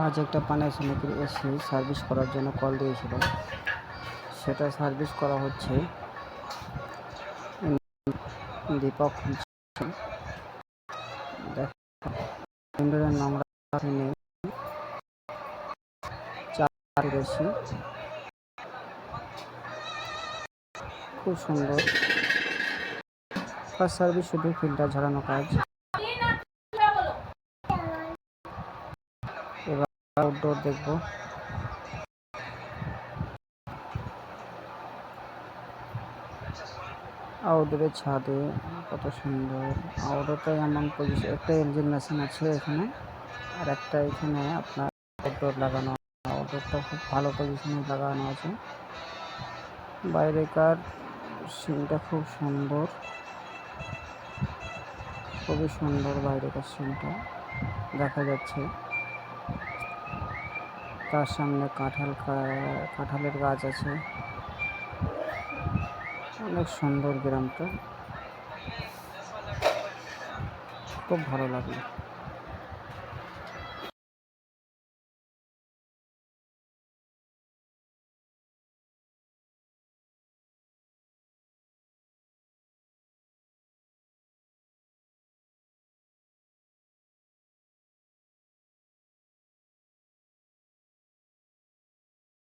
আজ একটা পানীয় সমিতির এসে সার্ভিস করার জন্য কল দিয়েছিল। সেটা সার্ভিস করা হচ্ছে। দীপক নোংরা নেই, বেশি খুব সুন্দর। ফার্স্ট সার্ভিস শুধু ফিল্টার ঝরানো কাজ। এবার আউটডোর দেখব। আউটডোরের ছাদে কত সুন্দর। আউটডোরটা এমন পজিশন, একটা ইঞ্জিন মেশিন আছে এখানে, আর একটা এখানে আপনার আউটডোর লাগানো। আউটডোরটা খুব ভালো পজিশনে লাগানো আছে। বাইরেকার সিনটা খুব সুন্দর, খুবই সুন্দর। বাইরেকার সিনটা দেখা যাচ্ছে। তার সামনে কাঁঠালের গাছ আছে। অনেক সুন্দর গ্রামটা, খুব ভালো লাগলো।